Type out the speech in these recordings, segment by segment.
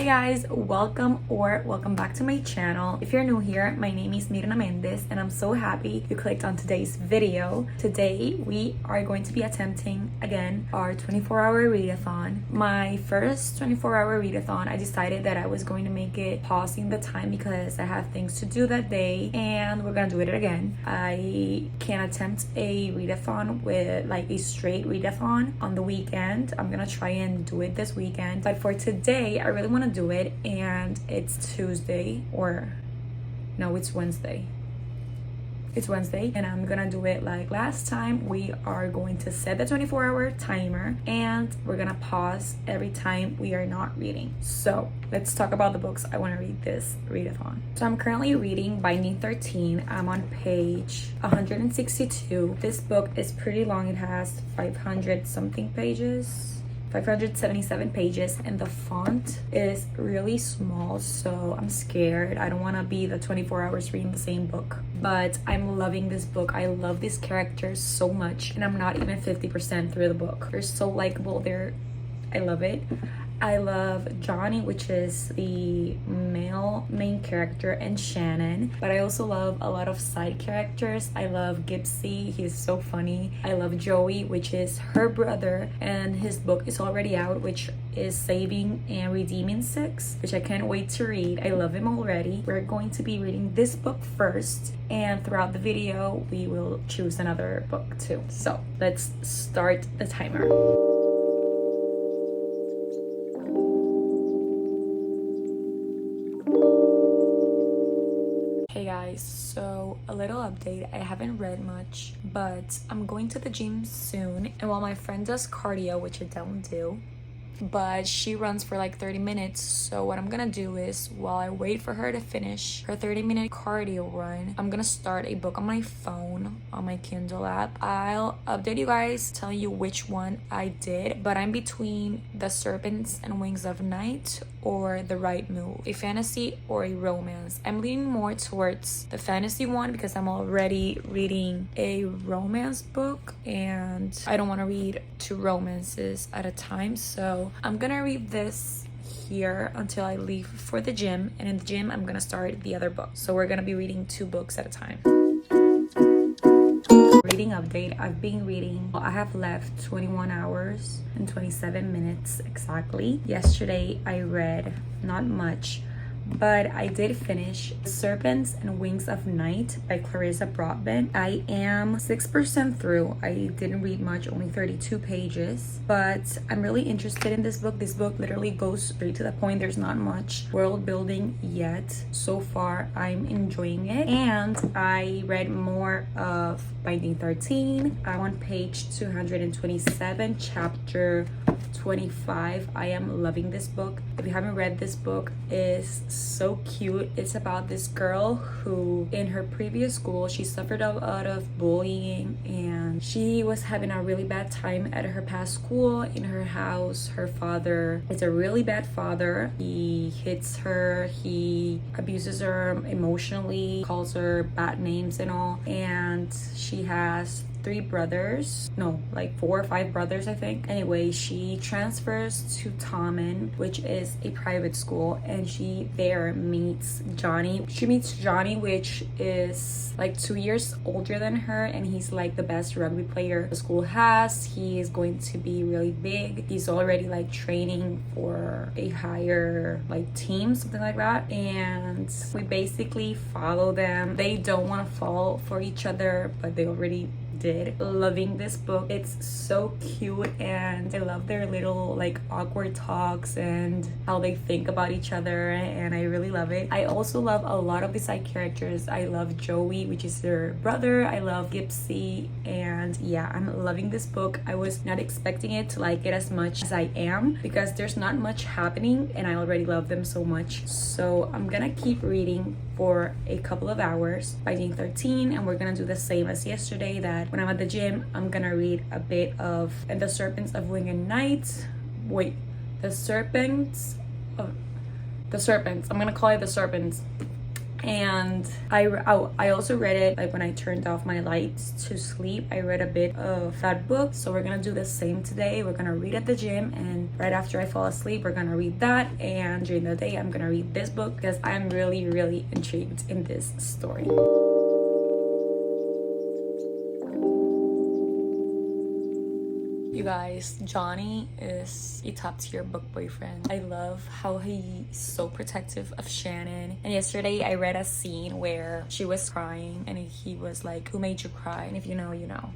Hey guys, welcome back to my channel. If you're new here, my name is Mirna Mendez and I'm so happy you clicked on today's video. Today we are going to be attempting again our 24-hour readathon. My first 24-hour readathon, I decided that I was going to make it pausing the time because I have things to do that day and we're gonna do it again. I can attempt a readathon with like a straight readathon on the weekend. I'm gonna try and do it this weekend, but for today I really want to do it, and it's Tuesday, or no, it's Wednesday. It's Wednesday and I'm gonna do it like last time. We are going to set the 24-hour timer and we're gonna pause every time we are not reading. So let's talk about the books I want to read this readathon. So I'm currently reading Binding 13. I'm on page 162. This book is pretty long. It has 500 something pages, 577 pages, and the font is really small, so I'm scared. I don't want to be the 24 hours reading the same book, but I'm loving this book. I love these characters so much, and I'm not even 50% through the book. They're so likable. I love it. I love Johnny, which is the male main character, and Shannon, but I also love a lot of side characters. I love Gypsy, he's so funny. I love Joey, which is her brother, and his book is already out, which is Saving and Redeeming Six, which I can't wait to read. I love him already. We're going to be reading this book first, and throughout the video we will choose another book too. So let's start the timer. Hey guys, so a little update. I haven't read much, but I'm going to the gym soon, and while my friend does cardio, which I don't do, but she runs for like 30 minutes, so what I'm gonna do is, while I wait for her to finish her 30-minute cardio run, I'm gonna start a book on my phone, on my Kindle app. I'll update you guys, telling you which one I did, but I'm between The Serpents and Wings of Night or The Right Move, a fantasy or a romance. I'm leaning more towards the fantasy one because I'm already reading a romance book and I don't want to read two romances at a time, so I'm gonna read this here until I leave for the gym, and in the gym I'm gonna start the other book. So we're gonna be reading two books at a time. Reading update. I've been reading. I have left 21 hours and 27 minutes exactly. Yesterday I read not much, but I did finish Serpents and Wings of Night by Clarissa Broadbent. I am 6% through. I didn't read much, only 32 pages, but I'm really interested in this book. This book literally goes straight to the point. There's not much world building yet. So far, I'm enjoying it. And I read more of Binding 13. I'm on page 227, chapter 25. I am loving this book. If you haven't read this book, it's so cute. It's about this girl who in her previous school, she suffered a lot of bullying and she was having a really bad time at her past school. In her house, her father is a really bad father. He hits her, he abuses her emotionally, calls her bad names and all, and she has 4 or 5 brothers, I think. Anyway, she transfers to Tommen, which is a private school, and she there meets Johnny. She meets Johnny, which is like 2 years older than her, and he's like the best rugby player the school has. He is going to be really big. He's already like training for a higher like team, something like that, and we basically follow them. They don't want to fall for each other, but they already did. Loving this book. It's so cute and I love their little like awkward talks and how they think about each other, and I really love it. I also love a lot of the side characters. I love Joey, which is their brother. I love Gypsy, and yeah, I'm loving this book. I was not expecting it to like it as much as I am because there's not much happening and I already love them so much. So I'm gonna keep reading for a couple of hours, Binding 13, and we're gonna do the same as yesterday, that when I'm at the gym I'm gonna read a bit of And the Serpents of Wing and Night. Wait, the serpents, I'm gonna call it The Serpents And I also read it like when I turned off my lights to sleep. I read a bit of that book, so we're gonna do the same today. We're gonna read at the gym, and right after I fall asleep, we're gonna read that, and during the day I'm gonna read this book because I'm really intrigued in this story. You guys, Johnny is a top tier book boyfriend. I love how he's so protective of Shannon. And yesterday I read a scene where she was crying and he was like, "Who made you cry?" And if you know, you know.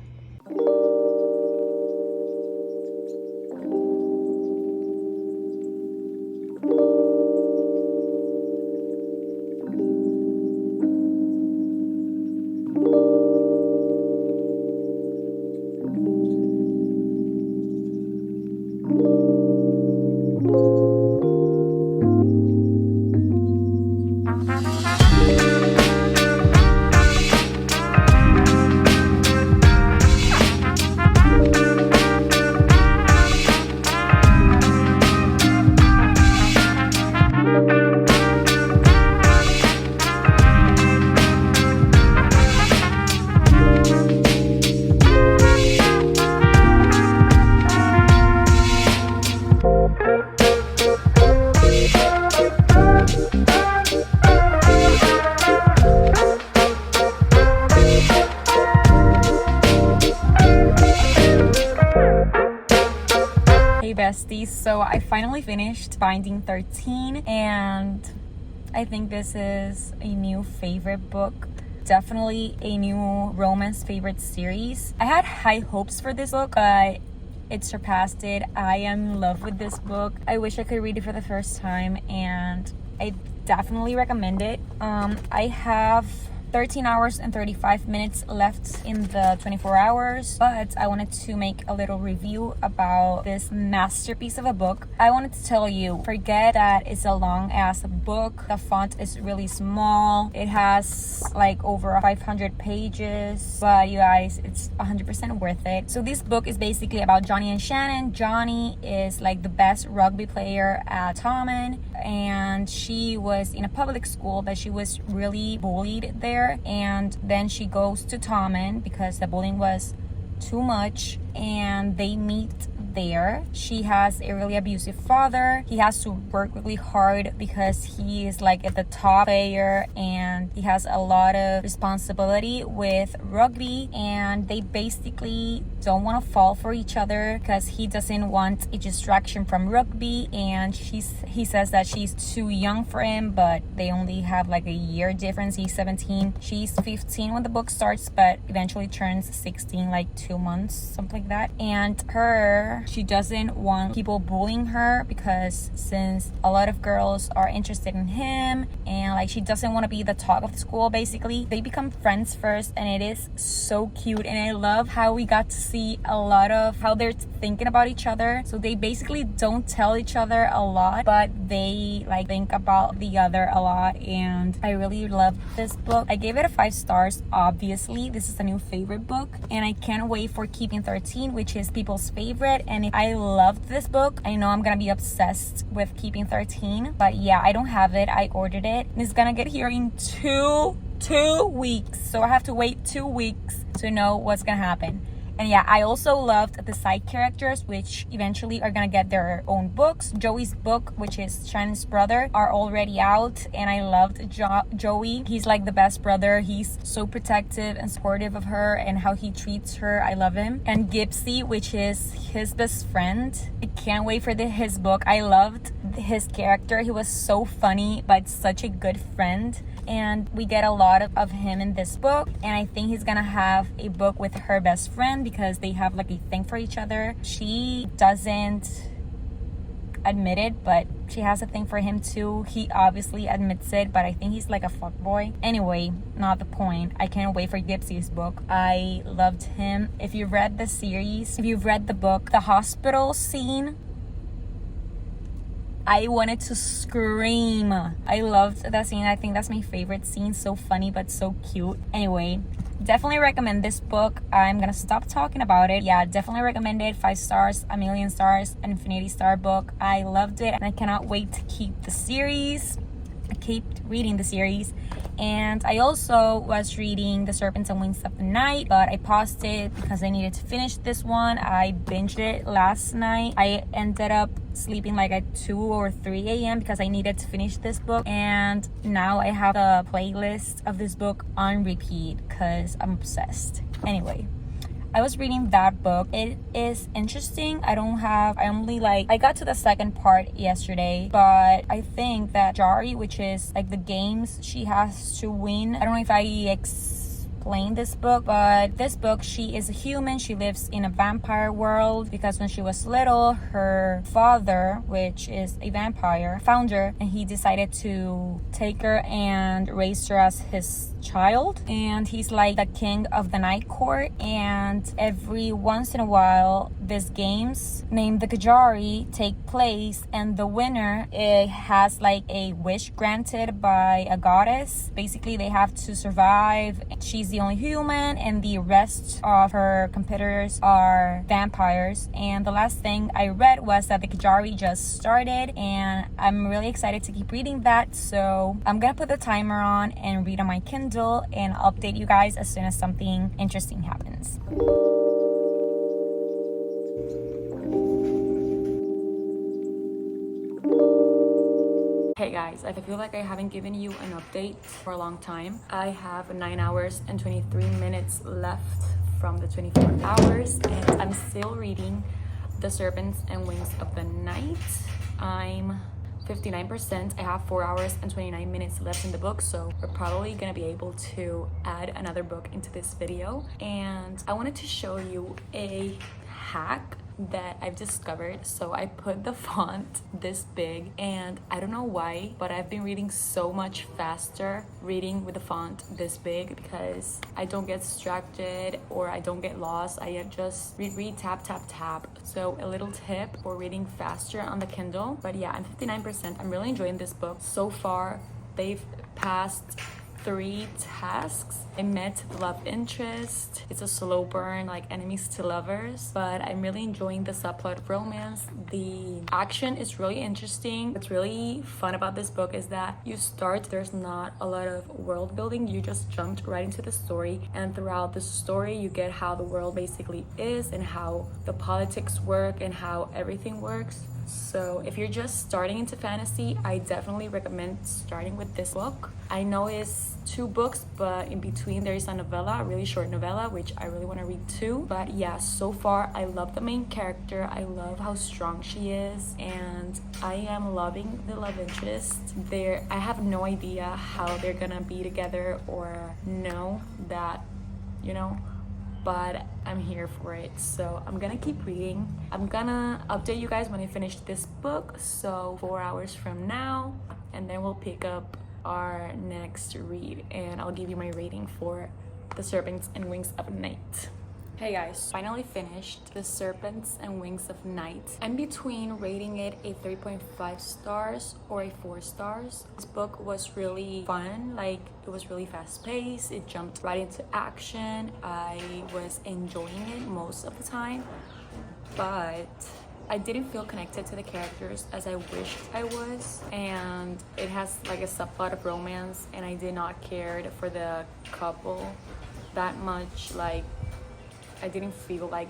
Hey besties, so I finally finished Binding 13 and I think this is a new favorite book. Definitely a new romance favorite series. I had high hopes for this book, but it surpassed it. I am in love with this book. I wish I could read it for the first time and I definitely recommend it. I have 13 hours and 35 minutes left in the 24 hours, but I wanted to make a little review about this masterpiece of a book. I wanted to tell you, forget that it's a long ass book. The font is really small. It has like over 500 pages, but you guys, it's 100% worth it. So this book is basically about Johnny and Shannon. Johnny is like the best rugby player at Tommen, and she was in a public school, but she was really bullied there. And then she goes to Tommen because the bullying was too much, and they meet there. She has a really abusive father. He has to work really hard because he is like at the top player and he has a lot of responsibility with rugby, and they basically don't want to fall for each other because he doesn't want a distraction from rugby, and he says that she's too young for him, but they only have like a year difference. He's 17, she's 15 when the book starts, but eventually turns 16 like 2 months, something like that. And she doesn't want people bullying her because since a lot of girls are interested in him, and like she doesn't want to be the talk of the school. Basically they become friends first, and it is so cute, and I love how we got to see a lot of how they're thinking about each other. So they basically don't tell each other a lot, but they like think about the other a lot, and I really love this book. I gave it a 5 stars. Obviously this is a new favorite book, and I can't wait for Keeping 13, which is people's favorite. And if I loved this book, I know I'm gonna be obsessed with Keeping 13. But yeah, I don't have it. I ordered it, and it's gonna get here in two weeks, so I have to wait 2 weeks to know what's gonna happen. And yeah, I also loved the side characters, which eventually are gonna get their own books. Joey's book, which is Shannon's brother, are already out, and I loved Joey. He's like the best brother. He's so protective and supportive of her and how he treats her. I love him. And Gypsy, which is his best friend. I can't wait for his book. I loved his character. He was so funny, but such a good friend. And we get a lot of him in this book, and I think he's gonna have a book with her best friend because they have like a thing for each other. She doesn't admit it, but she has a thing for him too. He obviously admits it, but I think he's like a fuckboy. Anyway, not the point. I can't wait for Gypsy's book. I loved him. If you read the series, if you've read the book, the hospital scene, I wanted to scream. I loved that scene. I think that's my favorite scene. So funny, but so cute. Anyway, definitely recommend this book. I'm gonna stop talking about it. Yeah, definitely recommend it. 5 stars, a million stars, an infinity star book. I loved it, and I cannot wait to keep the series. I keep reading the series. And I also was reading The Serpents and Wings of the Night, but I paused it because I needed to finish this one. I binged it last night. I ended up sleeping like at 2 or 3 a.m. because I needed to finish this book, and now I have a playlist of this book on repeat because I'm obsessed. Anyway, I was reading that book. It is interesting. I got to the second part yesterday, but I think that Jari, which is like the games she has to win, I don't know if I explained this book, but this book, she is a human. She lives in a vampire world because when she was little, her father, which is a vampire, found her, and he decided to take her and raise her as his child. And he's like the king of the night court, and every once in a while these games named the Kajari take place, and the winner, it has like a wish granted by a goddess. Basically they have to survive. She's the only human and the rest of her competitors are vampires. And the last thing I read was that the Kajari just started, and I'm really excited to keep reading that, so I'm gonna put the timer on and read on my Kindle, and I'll update you guys as soon as something interesting happens. Hey guys, I feel like I haven't given you an update for a long time. I have 9 hours and 23 minutes left from the 24 hours, and I'm still reading The Serpents and Wings of the Night. I'm 59%. I have 4 hours and 29 minutes left in the book, so we're probably gonna be able to add another book into this video. And I wanted to show you a hack that I've discovered. So I put the font this big, and I don't know why, but I've been reading so much faster reading with the font this big because I don't get distracted or I don't get lost. I just read, tap, tap, tap. So a little tip for reading faster on the Kindle. But yeah, I'm 59%. I'm really enjoying this book so far. They've passed 3 tasks. I met the love interest. It's a slow burn, like enemies to lovers, but I'm really enjoying the subplot of romance. The action is really interesting. What's really fun about this book is that there's not a lot of world building. You just jumped right into the story, and throughout the story you get how the world basically is and how the politics work and how everything works. So if you're just starting into fantasy, I definitely recommend starting with this book. I know it's 2 books, but in between there is a novella, a really short novella, which I really want to read too. But yeah, so far I love the main character. I love how strong she is, and I am loving the love interest. I have no idea how they're gonna be together or know that, but I'm here for it, so I'm gonna keep reading. I'm gonna update you guys when I finish this book, so 4 hours from now, and then we'll pick up our next read, and I'll give you my rating for The Serpents and Wings of Night. Hey guys, finally finished The Serpents and Wings of Night. I'm between rating it a 3.5 stars or a 4 stars. This book was really fun, like it was really fast paced. It jumped right into action. I was enjoying it most of the time, but I didn't feel connected to the characters as I wished I was, and it has like a subplot of romance, and I did not care for the couple that much. Like, I didn't feel like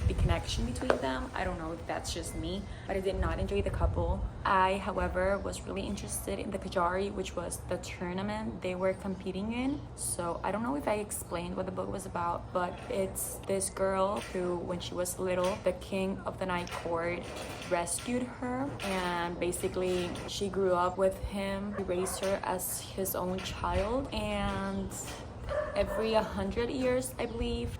the connection between them. I don't know if that's just me, but I did not enjoy the couple. I, however, was really interested in the Kajari, which was the tournament they were competing in. So I don't know if I explained what the book was about, but it's this girl who, when she was little, the king of the night court rescued her, and basically she grew up with him. He raised her as his own child, and every 100 years, I believe,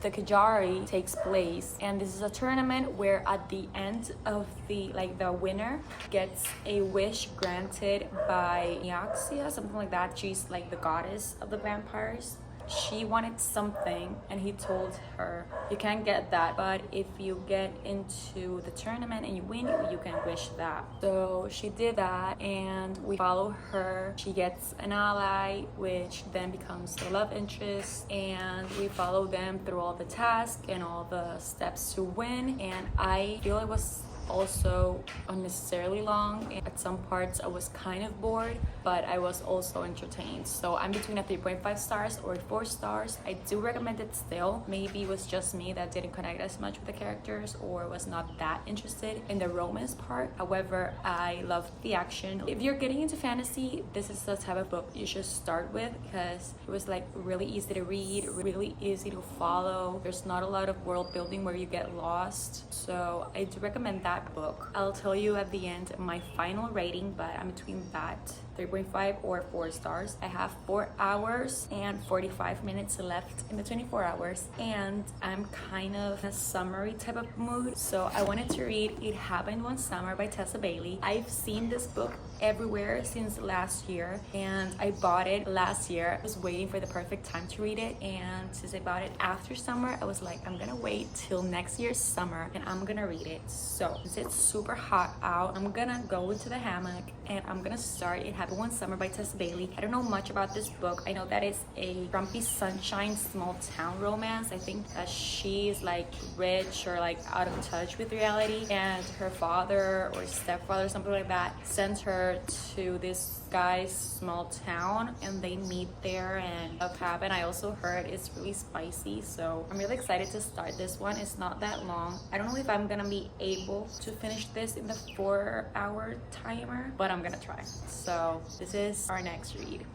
the Kajari takes place, and this is a tournament where at the end of the winner gets a wish granted by Nyaxia, something like that. She's like the goddess of the vampires. She wanted something, and he told her, you can't get that, but if you get into the tournament and you win, you can wish that. So she did that, and we follow her. She gets an ally, which then becomes the love interest, and we follow them through all the tasks and all the steps to win. And I feel it was also unnecessarily long. At some parts I was kind of bored, but I was also entertained. So I'm between a 3.5 stars or 4 stars. I do recommend it still. Maybe it was just me that didn't connect as much with the characters or was not that interested in the romance part. However, I loved the action. If you're getting into fantasy, this is the type of book you should start with, because it was like really easy to read, really easy to follow. There's not a lot of world building where you get lost. So I do recommend that book. I'll tell you at the end my final rating, but I'm between that 3.5 or 4 stars. I have 4 hours and 45 minutes left in the 24 hours, and I'm kind of in a summery type of mood, so I wanted to read It Happened One Summer by Tessa Bailey. I've seen this book everywhere since last year, and I bought it last year. I was waiting for the perfect time to read it, and since I bought it after summer, I was like, I'm gonna wait till next year's summer and I'm gonna read it. So since it's super hot out, I'm gonna go into the hammock and I'm gonna start It Happened One Summer by Tessa Bailey. I don't know much about this book. I know that it's a grumpy sunshine small town romance. I think that she's like rich or like out of touch with reality, and her father or stepfather, something like that, sends her to this guy's small town, and they meet there and stuff happen. I also heard it's really spicy, so I'm really excited to start this one. It's not that long. I don't know if I'm gonna be able to finish this in the 4-hour timer, but I'm gonna try. So this is our next read.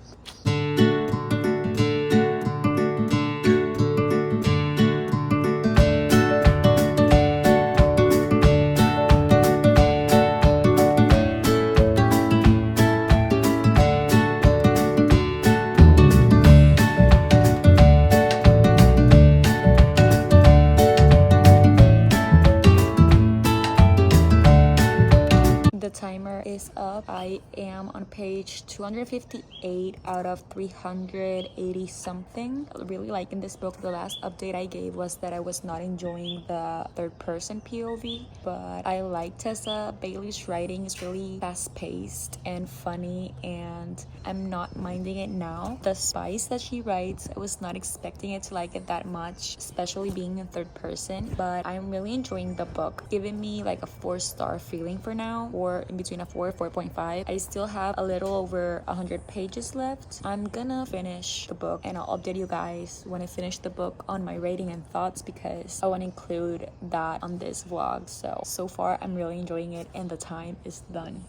The timer is up. I am on page 258 out of 380 something. Really liking this book. The last update I gave was that I was not enjoying the third person POV, but I like Tessa Bailey's writing. It's really fast paced and funny, and I'm not minding it now. The spice that she writes, I was not expecting it to like it that much, especially being in third person, but I'm really enjoying the book, giving me like a 4-star feeling for now, or in between a 4 4.5. I still have a little over 100 pages left. I'm gonna finish the book and I'll update you guys when I finish the book on my rating and thoughts, because I want to include that on this vlog. So far I'm really enjoying it and the time is done.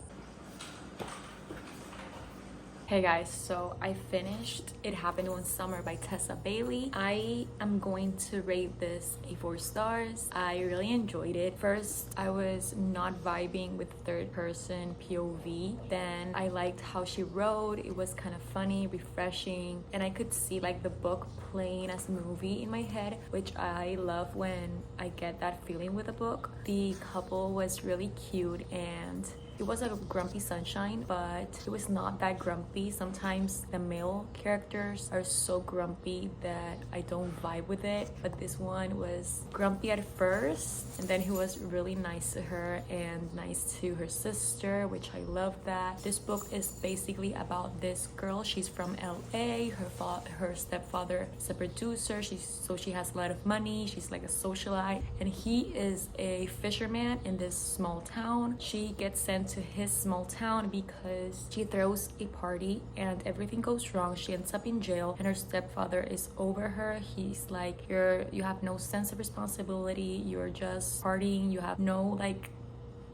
Hey guys, so I finished It Happened One Summer by Tessa Bailey. I am going to rate this a 4 stars. I really enjoyed it. First, I was not vibing with third person POV. Then I liked how she wrote. It was kind of funny, refreshing, and I could see like the book playing as a movie in my head, which I love when I get that feeling with a book. The couple was really cute, and it was a grumpy sunshine, but it was not that grumpy. Sometimes the male characters are so grumpy that I don't vibe with it, but this one was grumpy at first, and then he was really nice to her and nice to her sister, which I love that. This book is basically about this girl. She's from LA. Her stepfather is a producer. So she has a lot of money. She's like a socialite, and he is a fisherman in this small town. She gets sent to his small town because she throws a party and everything goes wrong. She ends up in jail, and her stepfather is over her. He's like, you have no sense of responsibility, you're just partying, you have no like,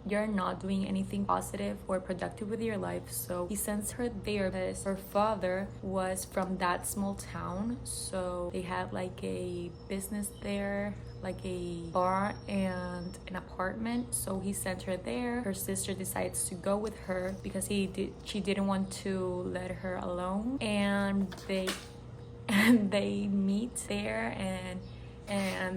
you're not doing anything positive or productive with your life. So he sends her there because her father was from that small town, so they had like a business there, like a bar and an apartment. So he sent her there. Her sister decides to go with her because she didn't want to let her alone, and they meet there, and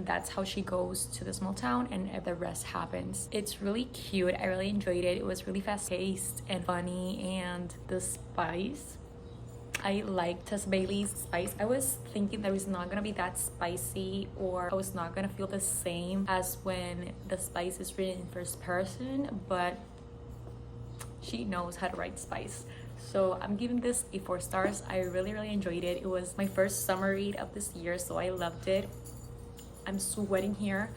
that's how she goes to the small town, and the rest happens. It's really cute. I really enjoyed it. It was really fast-paced and funny, and the spice, I like Tessa Bailey's spice. I was thinking that it was not gonna be that spicy, or I was not gonna feel the same as when the spice is written in first person, but she knows how to write spice. So I'm giving this a 4 stars. I really enjoyed it. It was my first summer read of this year, so I loved it. I'm sweating here,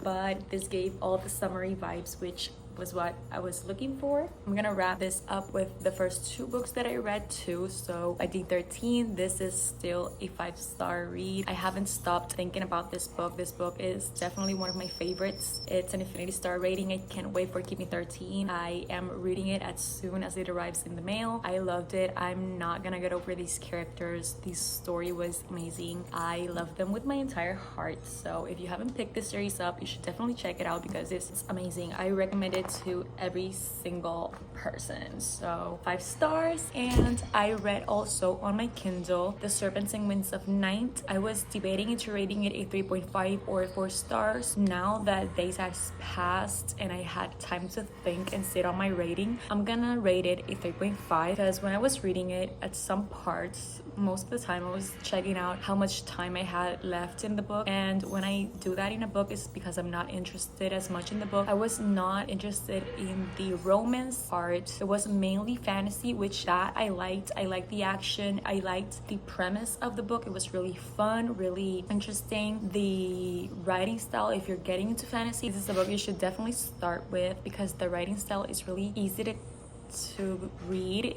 but this gave all the summery vibes, which was what I was looking for. I'm gonna wrap this up with the first 2 books that I read too. So by day 13, this is still a 5-star read. I haven't stopped thinking about this book. This book is definitely one of my favorites. It's an infinity star rating. I can't wait for Keep Me 13. I am reading it as soon as it arrives in the mail. I loved it. I'm not gonna get over these characters. The story was amazing. I love them with my entire heart. So if you haven't picked this series up, you should definitely check it out because it's amazing. I recommend it to every single person. So 5 stars. And I read also on my Kindle The Serpents and Winds of Night. I was debating into rating it a 3.5 or 4 stars. Now that days have passed and I had time to think and sit on my rating, I'm gonna rate it a 3.5 because when I was reading it, at some parts, most of the time I was checking out how much time I had left in the book, and when I do that in a book, it's because I'm not interested as much in the book. I was not interested in the romance part. It was mainly fantasy, which that I liked. I liked the action. I liked the premise of the book. It was really fun, really interesting. The writing style, if you're getting into fantasy, this is a book you should definitely start with because the writing style is really easy to read.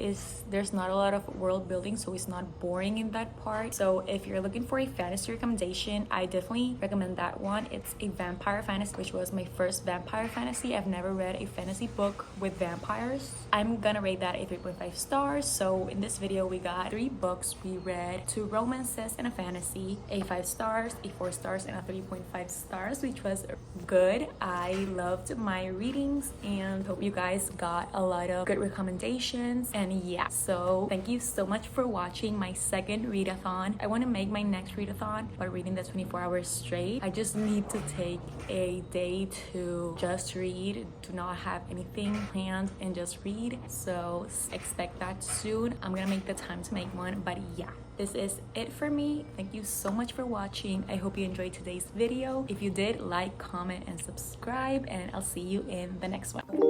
There's not a lot of world building, so it's not boring in that part. So if you're looking for a fantasy recommendation, I definitely recommend that one. It's a vampire fantasy, which was my first vampire fantasy. I've never read a fantasy book with vampires. I'm gonna rate that a 3.5 stars. So in this video we got 3 books. We read 2 romances and a fantasy, a 5 stars, a 4 stars, and a 3.5 stars, which was good. I loved my readings and hope you guys got a lot of good recommendations. And yeah, so thank you so much for watching my second readathon. I want to make my next readathon by reading the 24 hours straight. I just need to take a day to just read, do not have anything planned, and just read. So expect that soon. I'm gonna make the time to make one. But yeah, this is it for me. Thank you so much for watching. I hope you enjoyed today's video. If you did, like, comment, and subscribe, and I'll see you in the next one.